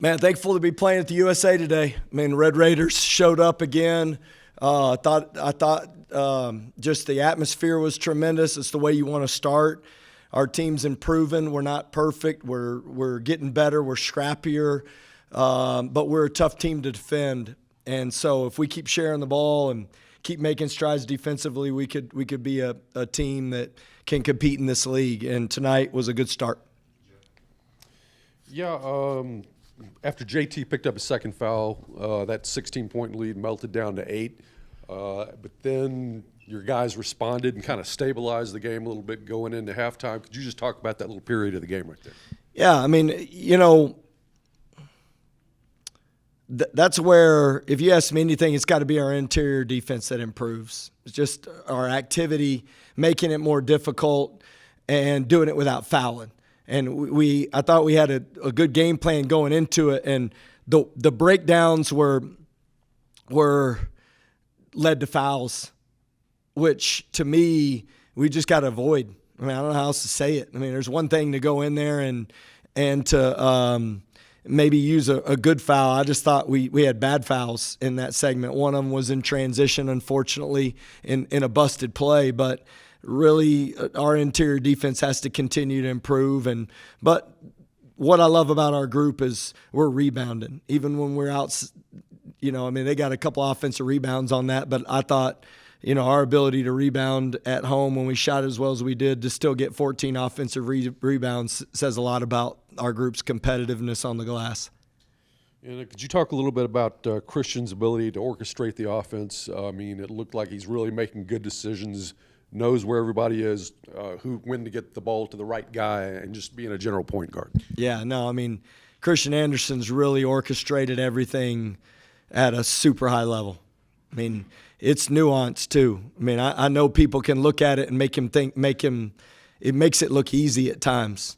Man, thankful to be playing at the USA today. I mean, Red Raiders showed up again. I thought just the atmosphere was tremendous. It's the way you want to start. Our team's improving. We're not perfect. We're getting better. We're scrappier, but we're a tough team to defend. And so if we keep sharing the ball and keep making strides defensively, we could be a team that can compete in this league. And tonight was a good start. Yeah, after JT picked up a second foul, that 16-point lead melted down to 8. But then your guys responded and kind of stabilized the game a little bit going into halftime. Could you just talk about that little period of the game right there? Yeah, I mean, that's where, if you ask me anything, it's got to be our interior defense that improves. It's just our activity, making it more difficult and doing it without fouling. And I thought we had a good game plan going into it, and the breakdowns were led to fouls, which to me we just got to avoid. I mean, I don't know how else to say it. I mean, there's one thing to go in there and to maybe use a good foul. I just thought we had bad fouls in that segment. One of them was in transition, unfortunately, in a busted play, but really our interior defense has to continue to improve. But what I love about our group is we're rebounding. Even when we're out, I mean, they got a couple offensive rebounds on that, but I thought, our ability to rebound at home when we shot as well as we did to still get 14 offensive rebounds says a lot about our group's competitiveness on the glass. And could you talk a little bit about Christian's ability to orchestrate the offense? I mean, it looked like he's really making good decisions, knows where everybody is, when to get the ball to the right guy, and just being a general point guard. Yeah, no, I mean, Christian Anderson's really orchestrated everything at a super high level. I mean, it's nuanced too. I mean, I know people can look at it and it makes it look easy at times.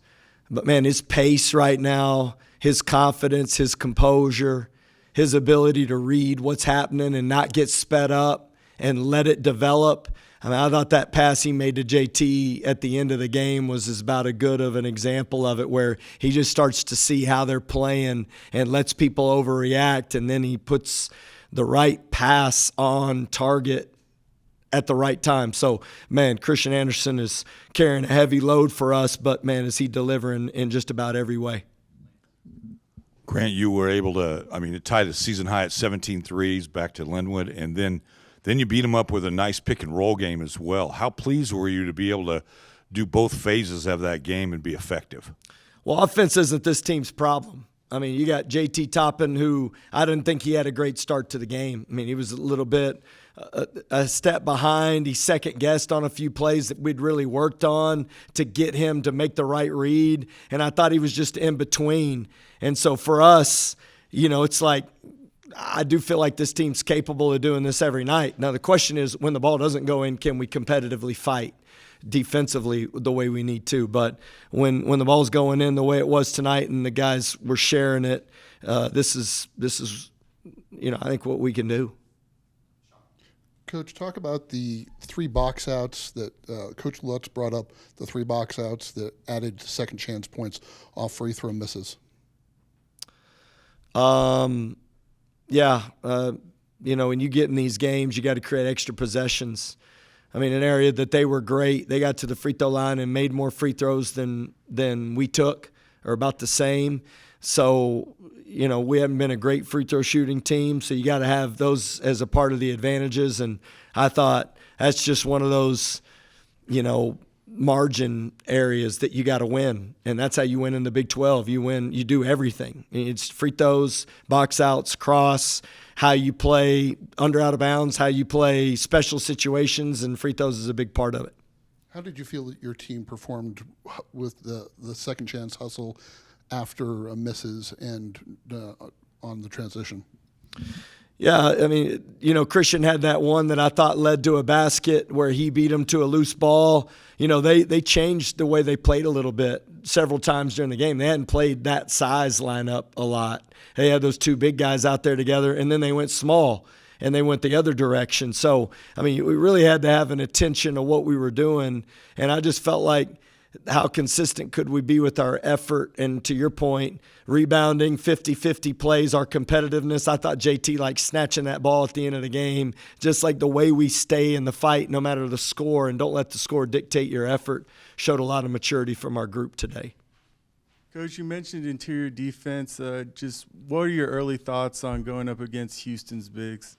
But man, his pace right now, his confidence, his composure, his ability to read what's happening and not get sped up and let it develop. I mean, I thought that pass he made to JT at the end of the game was about as good of an example of it, where he just starts to see how they're playing and lets people overreact, and then he puts the right pass on target at the right time. So, man, Christian Anderson is carrying a heavy load for us, but, man, is he delivering in just about every way. Grant, you were able to, it tied a season high at 17 threes back to Linwood, and then you beat him up with a nice pick-and-roll game as well. How pleased were you to be able to do both phases of that game and be effective? Well, offense isn't this team's problem. I mean, you got JT Toppin, who I didn't think he had a great start to the game. I mean, he was a little bit a step behind. He second-guessed on a few plays that we'd really worked on to get him to make the right read, and I thought he was just in between. And so for us, it's like I do feel like this team's capable of doing this every night. Now, the question is, when the ball doesn't go in, can we competitively fight defensively the way we need to? But when the ball's going in the way it was tonight and the guys were sharing it, this is I think what we can do. Coach, talk about the 3 box outs that Coach Lutz brought up, the 3 box outs that added second chance points off free throw misses. When you get in these games, you got to create extra possessions. I mean, an area that they were great. They got to the free throw line and made more free throws than we took, or about the same. So, we haven't been a great free throw shooting team, so you got to have those as a part of the advantages. And I thought that's just one of those, margin areas that you got to win, and that's how you win in the Big 12. You win, you do everything. It's free throws, box outs, cross, how you play under out of bounds, how you play special situations, and free throws is a big part of it. How did you feel that your team performed with the second chance hustle after misses and on the transition? Yeah, I mean, Christian had that one that I thought led to a basket where he beat him to a loose ball. They changed the way they played a little bit several times during the game. They hadn't played that size lineup a lot. They had those 2 big guys out there together, and then they went small, and they went the other direction. So, I mean, we really had to have an attention to what we were doing, and I just felt like how consistent could we be with our effort? And to your point, rebounding, 50-50 plays, our competitiveness. I thought JT like snatching that ball at the end of the game, just like the way we stay in the fight no matter the score and don't let the score dictate your effort, showed a lot of maturity from our group today. Coach, you mentioned interior defense. Just what are your early thoughts on going up against Houston's bigs?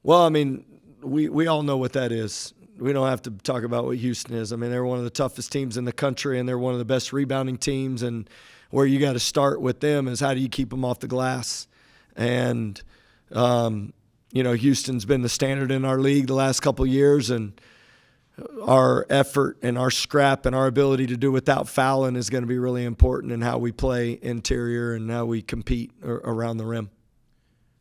Well, I mean, we all know what that is. We don't have to talk about what Houston is. I mean, they're one of the toughest teams in the country, and they're one of the best rebounding teams. And where you got to start with them is how do you keep them off the glass? And, Houston's been the standard in our league the last couple of years, and our effort and our scrap and our ability to do without fouling is going to be really important in how we play interior and how we compete around the rim.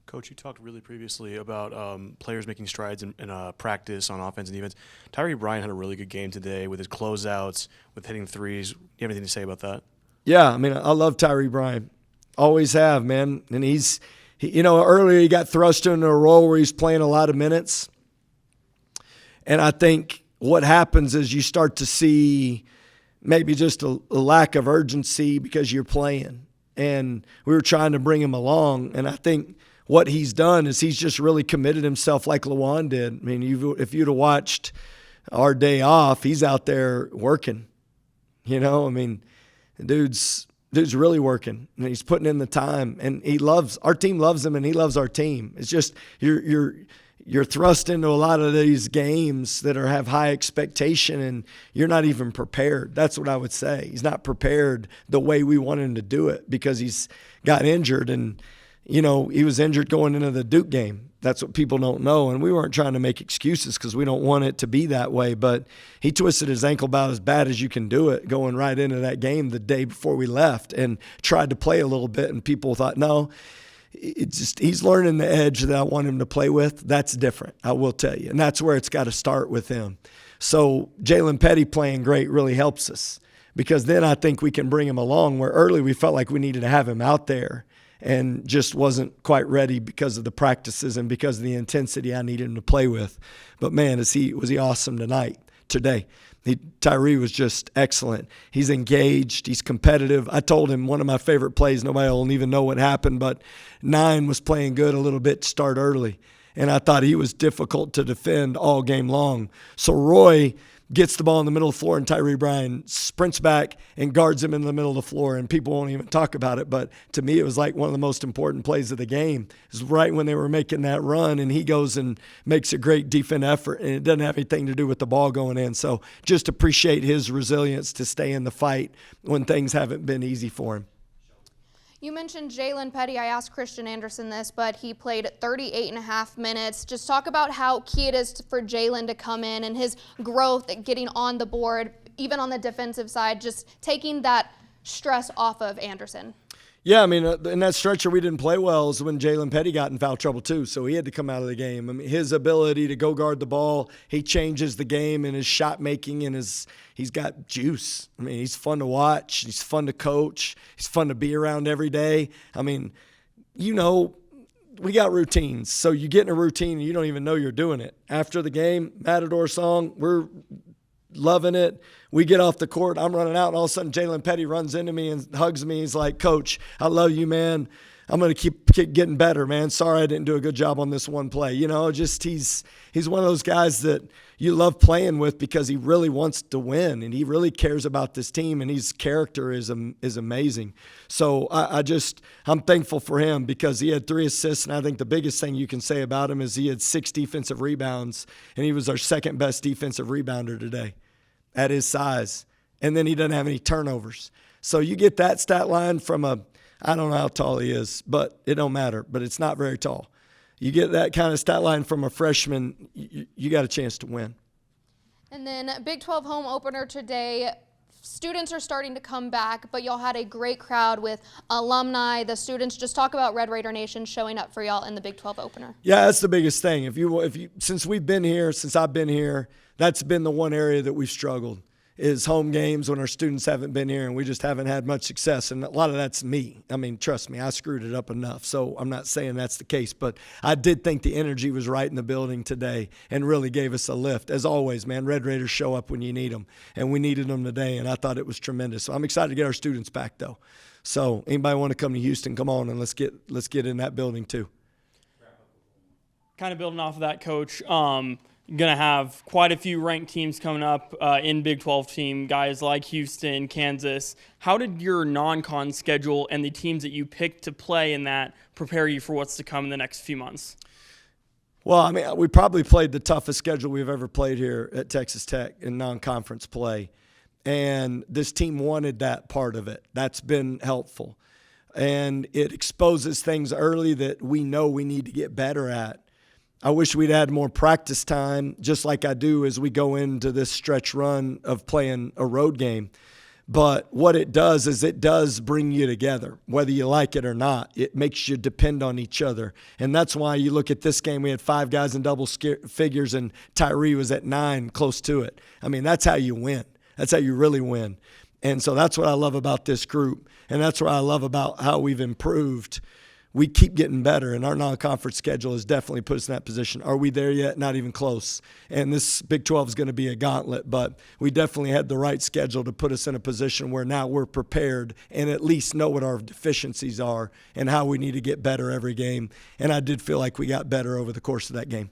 Coach, you talked really previously about players making strides in practice on offense and defense. Tyreek Bryan had a really good game today with his closeouts, with hitting threes. Do you have anything to say about that? Yeah, I mean, I love Tyreek Bryan. Always have, man. And earlier he got thrust into a role where he's playing a lot of minutes. And I think what happens is you start to see maybe just a lack of urgency because you're playing. And we were trying to bring him along, and I think what he's done is he's just really committed himself like Lawan did. I mean, if you'd have watched our day off, he's out there working. Dude's really working, and he's putting in the time, and our team loves him, and he loves our team. It's just you're thrust into a lot of these games that have high expectation, and you're not even prepared. That's what I would say. He's not prepared the way we want him to do it because he's got injured, and he was injured going into the Duke game. That's what people don't know, and we weren't trying to make excuses because we don't want it to be that way, but he twisted his ankle about as bad as you can do it going right into that game the day before we left and tried to play a little bit, and people thought, no, he's learning the edge that I want him to play with. That's different, I will tell you, and that's where it's got to start with him. So Jalen Petty playing great really helps us because then I think we can bring him along where early we felt like we needed to have him out there and just wasn't quite ready because of the practices and because of the intensity I needed him to play with. But, man, was he awesome today. Tyree was just excellent. He's engaged. He's competitive. I told him one of my favorite plays, nobody will even know what happened, but 9 was playing good a little bit to start early. And I thought he was difficult to defend all game long. So Roy gets the ball in the middle of the floor, and Tyreek Bryan sprints back and guards him in the middle of the floor, and people won't even talk about it. But to me, it was like one of the most important plays of the game. It was right when they were making that run, and he goes and makes a great defensive effort, and it doesn't have anything to do with the ball going in. So just appreciate his resilience to stay in the fight when things haven't been easy for him. You mentioned Jalen Petty. I asked Christian Anderson this, but he played 38.5 minutes. Just talk about how key it is for Jalen to come in and his growth at getting on the board, even on the defensive side, just taking that stress off of Anderson. Yeah, I mean, in that stretch where we didn't play well is when Jalen Petty got in foul trouble too, so he had to come out of the game. I mean, his ability to go guard the ball, he changes the game in his shot making and he's got juice. I mean, he's fun to watch. He's fun to coach. He's fun to be around every day. I mean, we got routines, so you get in a routine and you don't even know you're doing it. After the game, Matador song, we're loving it. We get off the court, I'm running out, and all of a sudden Jalen Petty runs into me and hugs me. He's like, Coach, I love you, man. I'm going to keep getting better, man. Sorry I didn't do a good job on this one play. He's one of those guys that you love playing with because he really wants to win, and he really cares about this team, and his character is amazing. So I'm thankful for him because he had 3 assists, and I think the biggest thing you can say about him is he had 6 defensive rebounds, and he was our second best defensive rebounder today at his size. And then he doesn't have any turnovers. So you get that stat line from I don't know how tall he is, but it don't matter. But it's not very tall. You get that kind of stat line from a freshman, you got a chance to win. And then Big 12 home opener today. Students are starting to come back, but y'all had a great crowd with alumni, the students. Just talk about Red Raider Nation showing up for y'all in the Big 12 opener. Yeah, that's the biggest thing. Since I've been here, that's been the one area that we've struggled is home games when our students haven't been here and we just haven't had much success. And a lot of that's me. I mean, trust me, I screwed it up enough. So I'm not saying that's the case, but I did think the energy was right in the building today and really gave us a lift. As always, man, Red Raiders show up when you need them, and we needed them today, and I thought it was tremendous. So I'm excited to get our students back, though. So anybody want to come to Houston, come on, and let's get in that building too. Kind of building off of that, Coach, going to have quite a few ranked teams coming up in Big 12 team, guys like Houston, Kansas. How did your non-con schedule and the teams that you picked to play in that prepare you for what's to come in the next few months? Well, I mean, we probably played the toughest schedule we've ever played here at Texas Tech in non-conference play, and this team wanted that part of it. That's been helpful, and it exposes things early that we know we need to get better at. I wish we'd had more practice time, just like I do as we go into this stretch run of playing a road game. But what it does is it does bring you together, whether you like it or not. It makes you depend on each other. And that's why you look at this game, we had 5 guys in double figures, and Tyree was at 9, close to it. I mean, that's how you win. That's how you really win. And so that's what I love about this group. And that's what I love about how we've improved. We keep getting better, and our non-conference schedule has definitely put us in that position. Are we there yet? Not even close. And this Big 12 is going to be a gauntlet, but we definitely had the right schedule to put us in a position where now we're prepared and at least know what our deficiencies are and how we need to get better every game. And I did feel like we got better over the course of that game.